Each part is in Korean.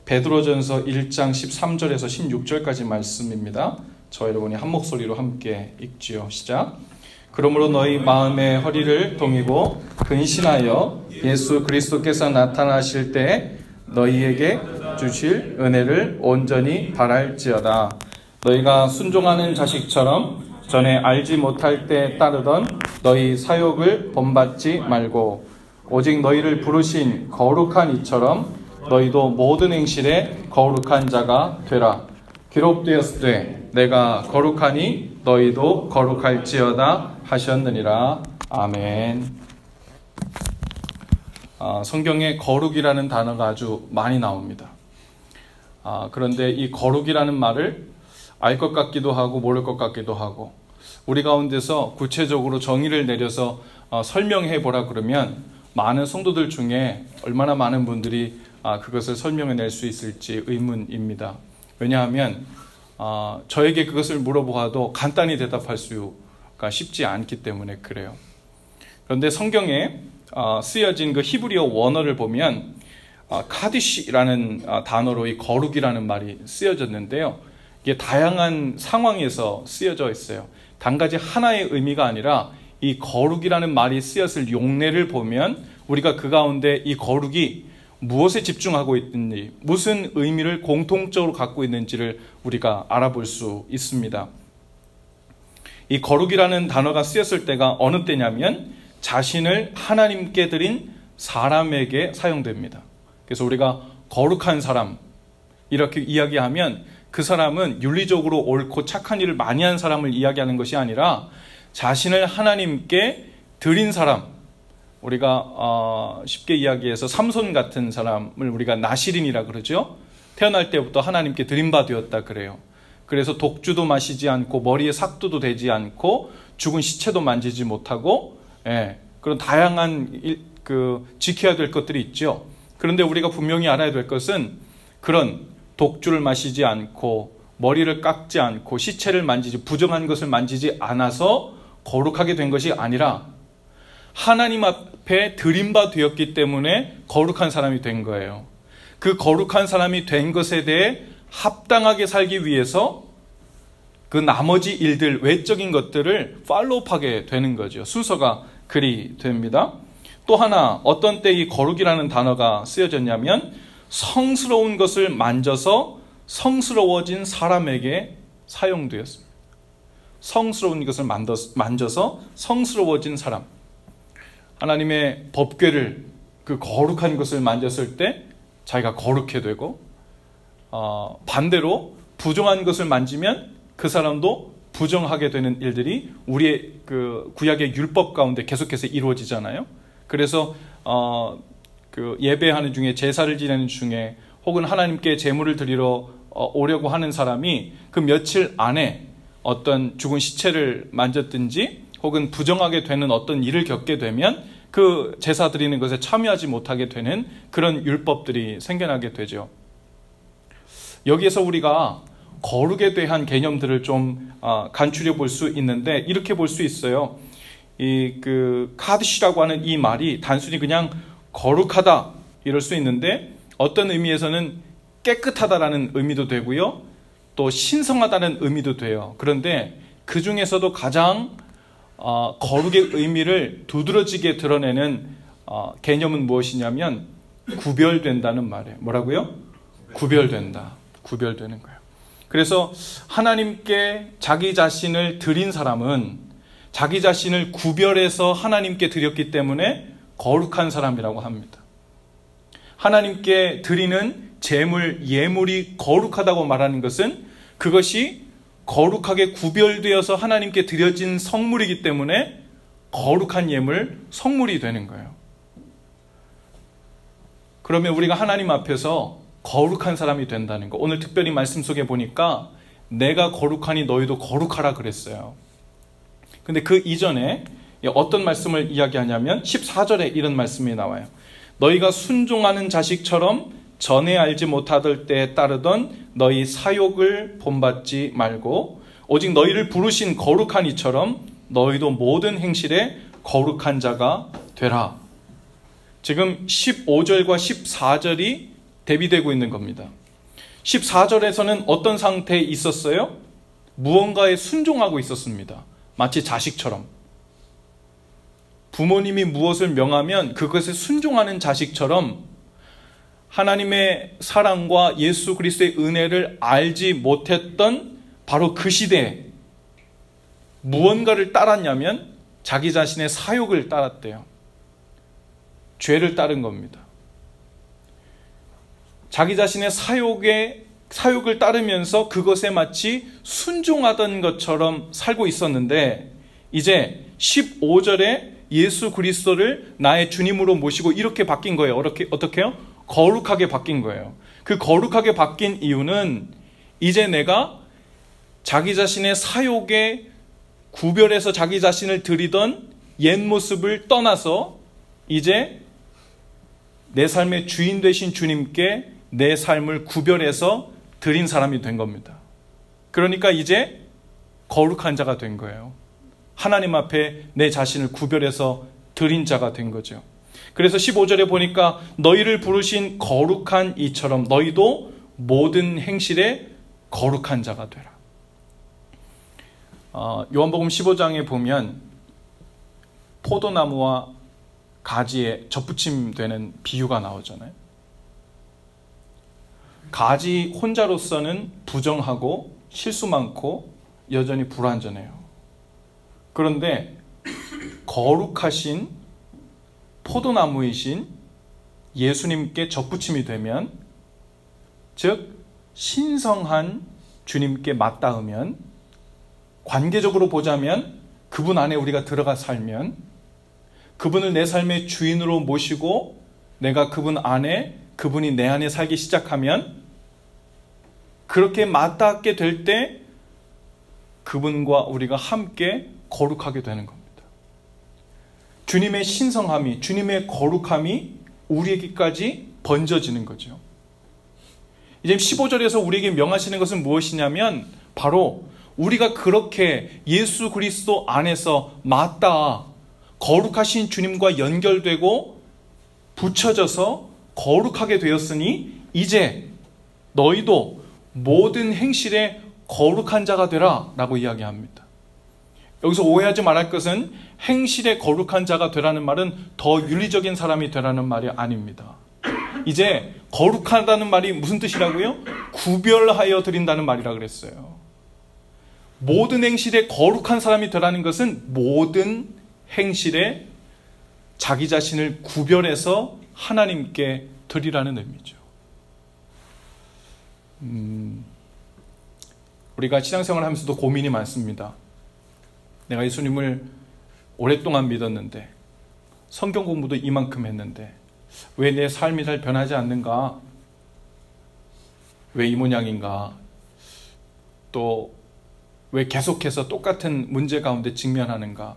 베드로전서 1장 13절에서 16절까지 말씀입니다. 저 여러분이 한 목소리로 함께 읽지요. 시작. 그러므로 너희 마음의 허리를 동이고 근신하여 예수 그리스도께서 나타나실 때 너희에게 주실 은혜를 온전히 바랄지어다. 너희가 순종하는 자식처럼 전에 알지 못할 때 따르던 너희 사욕을 본받지 말고 오직 너희를 부르신 거룩한 이처럼 너희도 모든 행실에 거룩한 자가 되라. 기록되었으되 내가 거룩하니 너희도 거룩할지어다 하셨느니라. 아멘. 성경에 거룩이라는 단어가 아주 많이 나옵니다. 그런데 이 거룩이라는 말을 알 것 같기도 하고 모를 것 같기도 하고, 우리 가운데서 구체적으로 정의를 내려서 설명해 보라 그러면 많은 성도들 중에 얼마나 많은 분들이 그것을 설명해 낼 수 있을지 의문입니다. 왜냐하면 저에게 그것을 물어보아도 간단히 대답할 수가 쉽지 않기 때문에 그래요. 그런데 성경에 쓰여진 그 히브리어 원어를 보면 카디시라는 단어로 이 거룩이라는 말이 쓰여졌는데요. 이게 다양한 상황에서 쓰여져 있어요. 단가지 하나의 의미가 아니라 이 거룩이라는 말이 쓰였을 용례를 보면 우리가 그 가운데 이 거룩이 무엇에 집중하고 있는지, 무슨 의미를 공통적으로 갖고 있는지를 우리가 알아볼 수 있습니다. 이 거룩이라는 단어가 쓰였을 때가 어느 때냐면 자신을 하나님께 드린 사람에게 사용됩니다. 그래서 우리가 거룩한 사람 이렇게 이야기하면 그 사람은 윤리적으로 옳고 착한 일을 많이 한 사람을 이야기하는 것이 아니라 자신을 하나님께 드린 사람, 우리가 쉽게 이야기해서 삼손 같은 사람을 우리가 나실인이라 그러죠. 태어날 때부터 하나님께 드림받았다 그래요. 그래서 독주도 마시지 않고 머리에 삭도도 대지 않고 죽은 시체도 만지지 못하고 그런 다양한 지켜야 될 것들이 있죠. 그런데 우리가 분명히 알아야 될 것은 그런 독주를 마시지 않고 머리를 깎지 않고 시체를 만지지, 부정한 것을 만지지 않아서 거룩하게 된 것이 아니라 하나님 앞에 드림바 되었기 때문에 거룩한 사람이 된 거예요. 그 거룩한 사람이 된 것에 대해 합당하게 살기 위해서 그 나머지 일들, 외적인 것들을 팔로우하게 되는 거죠. 순서가 그리 됩니다. 또 하나, 어떤 때 이 거룩이라는 단어가 쓰여졌냐면 성스러운 것을 만져서 성스러워진 사람에게 사용되었습니다. 성스러운 것을 만져서 성스러워진 사람. 하나님의 법궤를, 그 거룩한 것을 만졌을 때 자기가 거룩해 되고, 반대로 부정한 것을 만지면 그 사람도 부정하게 되는 일들이 우리의 그 구약의 율법 가운데 계속해서 이루어지잖아요. 그래서 예배하는 중에, 제사를 지내는 중에, 혹은 하나님께 제물을 드리러 오려고 하는 사람이 그 며칠 안에 어떤 죽은 시체를 만졌든지 혹은 부정하게 되는 어떤 일을 겪게 되면 그 제사 드리는 것에 참여하지 못하게 되는 그런 율법들이 생겨나게 되죠. 여기에서 우리가 거룩에 대한 개념들을 좀 간추려 볼 수 있는데, 이렇게 볼 수 있어요. 카드시라고 하는 이 말이 단순히 그냥 거룩하다 이럴 수 있는데, 어떤 의미에서는 깨끗하다라는 의미도 되고요, 또 신성하다는 의미도 돼요. 그런데 그 중에서도 가장 거룩의 의미를 두드러지게 드러내는 개념은 무엇이냐면 구별된다는 말이에요. 뭐라고요? 구별된다. 구별되는 거예요. 그래서 하나님께 자기 자신을 드린 사람은 자기 자신을 구별해서 하나님께 드렸기 때문에 거룩한 사람이라고 합니다. 하나님께 드리는 제물, 예물이 거룩하다고 말하는 것은 그것이 거룩하게 구별되어서 하나님께 드려진 성물이기 때문에 거룩한 예물, 성물이 되는 거예요. 그러면 우리가 하나님 앞에서 거룩한 사람이 된다는 거. 오늘 특별히 말씀 속에 보니까 내가 거룩하니 너희도 거룩하라 그랬어요. 근데 그 이전에 어떤 말씀을 이야기하냐면 14절에 이런 말씀이 나와요. 너희가 순종하는 자식처럼 전에 알지 못하던 때에 따르던 너희 사욕을 본받지 말고 오직 너희를 부르신 거룩한 이처럼 너희도 모든 행실에 거룩한 자가 되라. 지금 15절과 14절이 대비되고 있는 겁니다. 14절에서는 어떤 상태에 있었어요? 무언가에 순종하고 있었습니다. 마치 자식처럼. 부모님이 무엇을 명하면 그것에 순종하는 자식처럼 하나님의 사랑과 예수 그리스도의 은혜를 알지 못했던 바로 그 시대에 무언가를 따랐냐면 자기 자신의 사욕을 따랐대요. 죄를 따른 겁니다. 자기 자신의 사욕을 따르면서 그것에 마치 순종하던 것처럼 살고 있었는데 이제 15절에 예수 그리스도를 나의 주님으로 모시고 이렇게 바뀐 거예요. 어떻게요? 거룩하게 바뀐 거예요. 그 거룩하게 바뀐 이유는 이제 내가 자기 자신의 사욕에 구별해서 자기 자신을 드리던 옛 모습을 떠나서 이제 내 삶의 주인 되신 주님께 내 삶을 구별해서 드린 사람이 된 겁니다. 그러니까 이제 거룩한 자가 된 거예요. 하나님 앞에 내 자신을 구별해서 드린 자가 된 거죠. 그래서 15절에 보니까 너희를 부르신 거룩한 이처럼 너희도 모든 행실에 거룩한 자가 되라. 요한복음 15장에 보면 포도나무와 가지에 접붙임되는 비유가 나오잖아요. 가지 혼자로서는 부정하고 실수 많고 여전히 불완전해요. 그런데 거룩하신 포도나무이신 예수님께 접붙임이 되면, 즉 신성한 주님께 맞닿으면, 관계적으로 보자면 그분 안에 우리가 들어가 살면, 그분을 내 삶의 주인으로 모시고 내가 그분 안에, 그분이 내 안에 살기 시작하면, 그렇게 맞닿게 될 때 그분과 우리가 함께 거룩하게 되는 겁니다. 주님의 신성함이, 주님의 거룩함이 우리에게까지 번져지는 거죠. 이제 15절에서 우리에게 명하시는 것은 무엇이냐면 바로 우리가 그렇게 예수 그리스도 안에서 맞닿아 거룩하신 주님과 연결되고 붙여져서 거룩하게 되었으니 이제 너희도 모든 행실에 거룩한 자가 되라 라고 이야기합니다. 여기서 오해하지 말할 것은 행실에 거룩한 자가 되라는 말은 더 윤리적인 사람이 되라는 말이 아닙니다. 이제 거룩하다는 말이 무슨 뜻이라고요? 구별하여 드린다는 말이라 그랬어요. 모든 행실에 거룩한 사람이 되라는 것은 모든 행실에 자기 자신을 구별해서 하나님께 드리라는 의미죠. 우리가 신앙생활 하면서도 고민이 많습니다. 내가 예수님을 오랫동안 믿었는데, 성경 공부도 이만큼 했는데 왜 내 삶이 잘 변하지 않는가? 왜 이 모양인가? 또 왜 계속해서 똑같은 문제 가운데 직면하는가?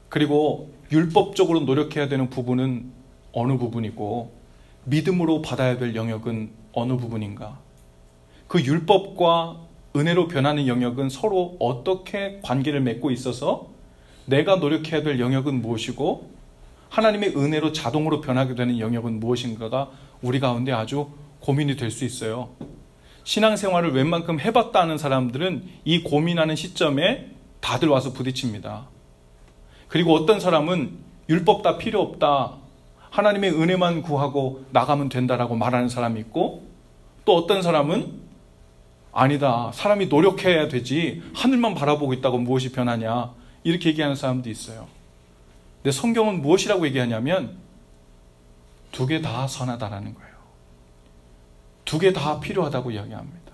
그리고 율법적으로 노력해야 되는 부분은 어느 부분이고 믿음으로 받아야 될 영역은 어느 부분인가? 그 율법과 은혜로 변하는 영역은 서로 어떻게 관계를 맺고 있어서 내가 노력해야 될 영역은 무엇이고 하나님의 은혜로 자동으로 변하게 되는 영역은 무엇인가가 우리 가운데 아주 고민이 될 수 있어요. 신앙생활을 웬만큼 해봤다 하는 사람들은 이 고민하는 시점에 다들 와서 부딪힙니다. 그리고 어떤 사람은 율법 다 필요 없다, 하나님의 은혜만 구하고 나가면 된다라고 말하는 사람이 있고, 또 어떤 사람은 아니다, 사람이 노력해야 되지 하늘만 바라보고 있다고 무엇이 변하냐, 이렇게 얘기하는 사람도 있어요. 근데 성경은 무엇이라고 얘기하냐면 두 개 다 선하다라는 거예요. 두 개 다 필요하다고 이야기합니다.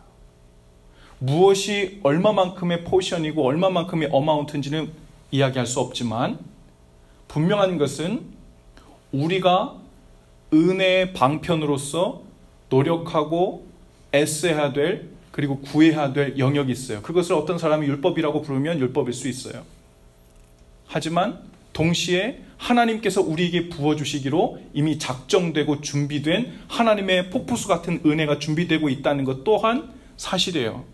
무엇이 얼마만큼의 포션이고 얼마만큼의 어마운트인지는 이야기할 수 없지만 분명한 것은 우리가 은혜의 방편으로서 노력하고 애써야 될, 그리고 구해야 될 영역이 있어요. 그것을 어떤 사람이 율법이라고 부르면 율법일 수 있어요. 하지만 동시에 하나님께서 우리에게 부어주시기로 이미 작정되고 준비된 하나님의 폭포수 같은 은혜가 준비되고 있다는 것 또한 사실이에요.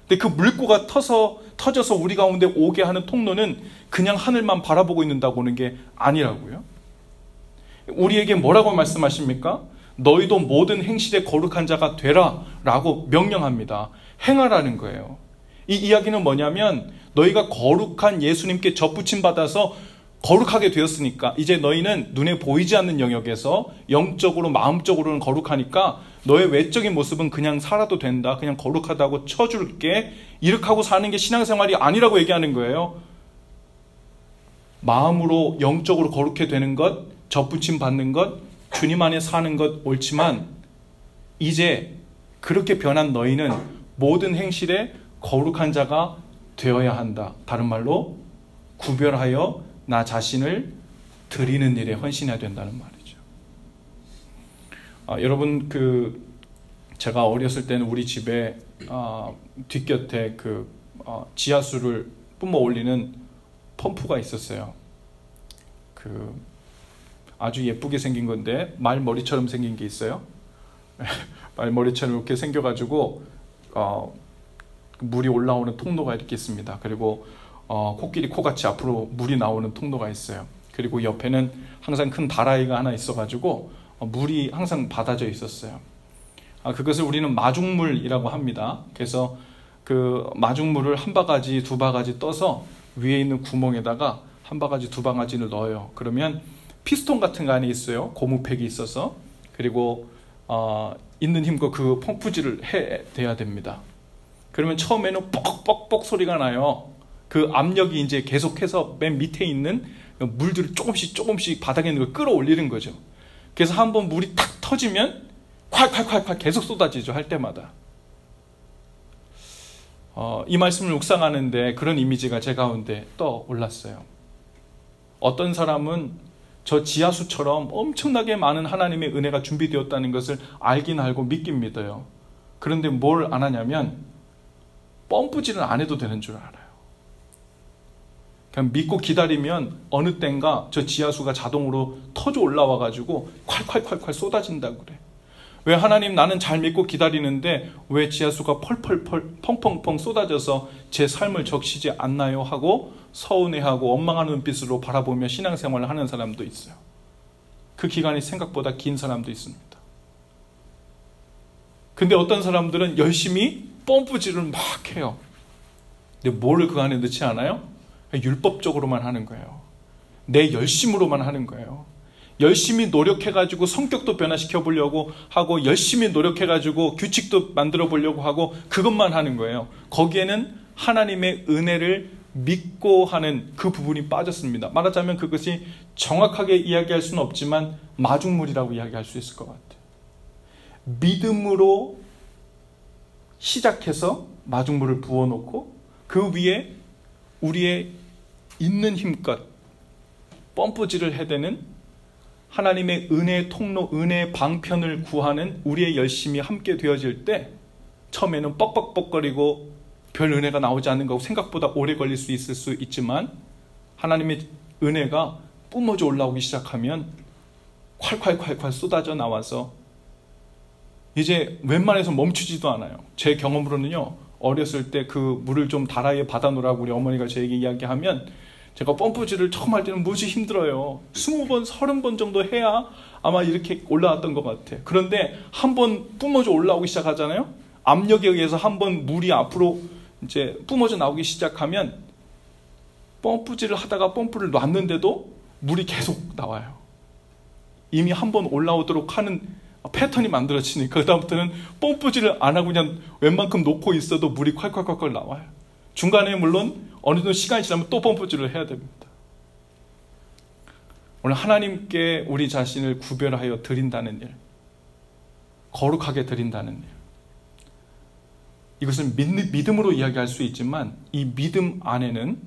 근데 그 물꼬가 터져서 우리 가운데 오게 하는 통로는 그냥 하늘만 바라보고 있는다고 하는 게 아니라고요. 우리에게 뭐라고 말씀하십니까? 너희도 모든 행실에 거룩한 자가 되라 라고 명령합니다. 행하라는 거예요. 이 이야기는 뭐냐면 너희가 거룩한 예수님께 접붙임 받아서 거룩하게 되었으니까 이제 너희는 눈에 보이지 않는 영역에서 영적으로 마음적으로는 거룩하니까 너의 외적인 모습은 그냥 살아도 된다. 그냥 거룩하다고 쳐줄게. 이렇게 하고 사는 게 신앙생활이 아니라고 얘기하는 거예요. 마음으로 영적으로 거룩해 되는 것, 접붙임 받는 것, 주님 안에 사는 것 옳지만 이제 그렇게 변한 너희는 모든 행실에 거룩한 자가 되어야 한다. 다른 말로 구별하여 나 자신을 드리는 일에 헌신해야 된다는 말이죠. 여러분 제가 어렸을 때는 우리 집에 뒷곁에 지하수를 뿜어 올리는 펌프가 있었어요. 아주 예쁘게 생긴 건데 말머리처럼 생긴 게 있어요. 말머리처럼 이렇게 생겨가지고 물이 올라오는 통로가 이렇게 있습니다. 그리고 코끼리 코같이 앞으로 물이 나오는 통로가 있어요. 그리고 옆에는 항상 큰 다라이가 하나 있어가지고 물이 항상 받아져 있었어요. 그것을 우리는 마중물이라고 합니다. 그래서 그 마중물을 한 바가지, 두 바가지 떠서 위에 있는 구멍에다가 한 바가지, 두 바가지를 넣어요. 그러면 피스톤 같은 거 안에 있어요. 고무팩이 있어서. 그리고 있는 힘과 그 펌프질을 해야 됩니다. 그러면 처음에는 뻑뻑뻑 소리가 나요. 그 압력이 이제 계속해서 맨 밑에 있는 물들을 조금씩 바닥에 있는 걸 끌어올리는 거죠. 그래서 한번 물이 탁 터지면 콸콸콸콸 계속 쏟아지죠. 할 때마다. 이 말씀을 묵상하는데 그런 이미지가 제 가운데 떠올랐어요. 어떤 사람은 저 지하수처럼 엄청나게 많은 하나님의 은혜가 준비되었다는 것을 알긴 알고 믿긴 믿어요. 그런데 뭘 안 하냐면 펌프질은 안 해도 되는 줄 알아요. 그냥 믿고 기다리면 어느 땐가 저 지하수가 자동으로 터져 올라와가지고 콸콸콸콸 쏟아진다고 그래. 왜 하나님 나는 잘 믿고 기다리는데 왜 지하수가 펄펄펄 펑펑펑 쏟아져서 제 삶을 적시지 않나요? 하고 서운해하고 원망한 눈빛으로 바라보며 신앙생활을 하는 사람도 있어요. 그 기간이 생각보다 긴 사람도 있습니다. 근데 어떤 사람들은 열심히 펌프질을 막 해요. 근데 뭐를 그 안에 넣지 않아요? 율법적으로만 하는 거예요. 내 열심으로만 하는 거예요. 열심히 노력해가지고 성격도 변화시켜 보려고 하고 열심히 노력해가지고 규칙도 만들어 보려고 하고 그것만 하는 거예요. 거기에는 하나님의 은혜를 믿고 하는 그 부분이 빠졌습니다. 말하자면 그것이 정확하게 이야기할 수는 없지만 마중물이라고 이야기할 수 있을 것 같아요. 믿음으로 시작해서 마중물을 부어놓고 그 위에 우리의 있는 힘껏 펌프질을 해대는 하나님의 은혜의 통로, 은혜의 방편을 구하는 우리의 열심이 함께 되어질 때 처음에는 뻑뻑뻑거리고 별 은혜가 나오지 않는 거고 생각보다 오래 걸릴 수 있을 수 있지만 하나님의 은혜가 뿜어져 올라오기 시작하면 콸콸콸콸 쏟아져 나와서 이제 웬만해서 멈추지도 않아요. 제 경험으로는요, 어렸을 때 그 물을 좀 다라이에 받아놓으라고 우리 어머니가 저에게 이야기하면 제가 펌프질을 처음 할 때는 무지 힘들어요. 20번, 30번 정도 해야 아마 이렇게 올라왔던 것 같아요. 그런데 한번 뿜어져 올라오기 시작하잖아요. 압력에 의해서 한번 물이 앞으로 이제 뿜어져 나오기 시작하면 펌프질을 하다가 펌프를 놨는데도 물이 계속 나와요. 이미 한번 올라오도록 하는 패턴이 만들어지니까 그다음부터는 펌프질을 안 하고 그냥 웬만큼 놓고 있어도 물이 콸콸콸콸 나와요. 중간에 물론 어느 정도 시간이 지나면 또 펌프질을 해야 됩니다. 오늘 하나님께 우리 자신을 구별하여 드린다는 일, 거룩하게 드린다는 일, 이것은 믿음으로 이야기할 수 있지만 이 믿음 안에는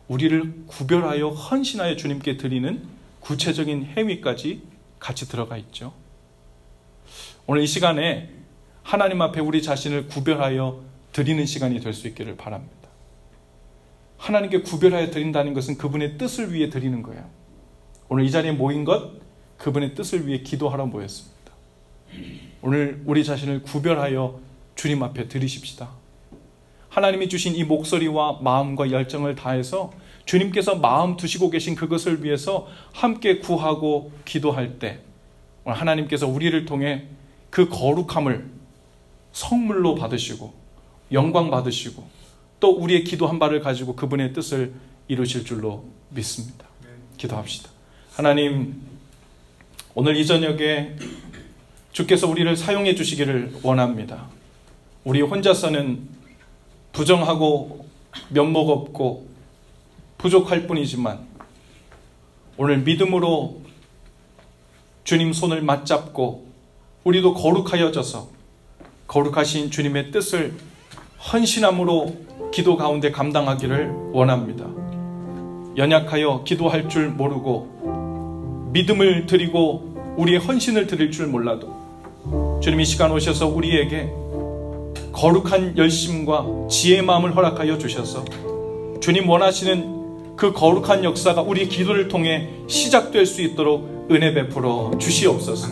우리를 구별하여 헌신하여 주님께 드리는 구체적인 행위까지 같이 들어가 있죠. 오늘 이 시간에 하나님 앞에 우리 자신을 구별하여 드리는 시간이 될 수 있기를 바랍니다. 하나님께 구별하여 드린다는 것은 그분의 뜻을 위해 드리는 거예요. 오늘 이 자리에 모인 것, 그분의 뜻을 위해 기도하러 모였습니다. 오늘 우리 자신을 구별하여 주님 앞에 드리십시다. 하나님이 주신 이 목소리와 마음과 열정을 다해서 주님께서 마음 두시고 계신 그것을 위해서 함께 구하고 기도할 때 오늘 하나님께서 우리를 통해 그 거룩함을 성물로 받으시고 영광 받으시고 또 우리의 기도 한 발을 가지고 그분의 뜻을 이루실 줄로 믿습니다. 기도합시다. 하나님, 오늘 이 저녁에 주께서 우리를 사용해 주시기를 원합니다. 우리 혼자서는 부정하고 면목 없고 부족할 뿐이지만 오늘 믿음으로 주님 손을 맞잡고 우리도 거룩하여져서 거룩하신 주님의 뜻을 헌신함으로 기도 가운데 감당하기를 원합니다. 연약하여 기도할 줄 모르고 믿음을 드리고 우리의 헌신을 드릴 줄 몰라도 주님 이 시간 오셔서 우리에게 거룩한 열심과 지혜의 마음을 허락하여 주셔서 주님 원하시는 그 거룩한 역사가 우리 기도를 통해 시작될 수 있도록 은혜 베풀어 주시옵소서.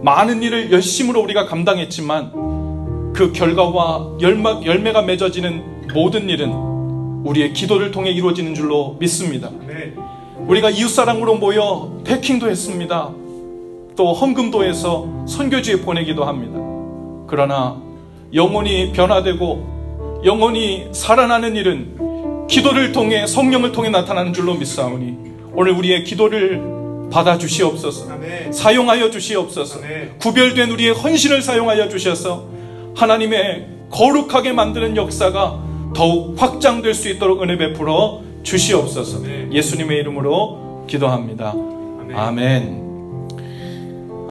많은 일을 열심으로 우리가 감당했지만 그 결과와 열매가 맺어지는 모든 일은 우리의 기도를 통해 이루어지는 줄로 믿습니다. 우리가 이웃사랑으로 모여 패킹도 했습니다. 또 헌금도 해서 선교지에 보내기도 합니다. 그러나 영혼이 변화되고 영혼이 살아나는 일은 기도를 통해 성령을 통해 나타나는 줄로 믿사오니 오늘 우리의 기도를 받아주시옵소서. 사용하여 주시옵소서. 구별된 우리의 헌신을 사용하여 주셔서 하나님의 거룩하게 만드는 역사가 더욱 확장될 수 있도록 은혜 베풀어 주시옵소서. 예수님의 이름으로 기도합니다. 아멘.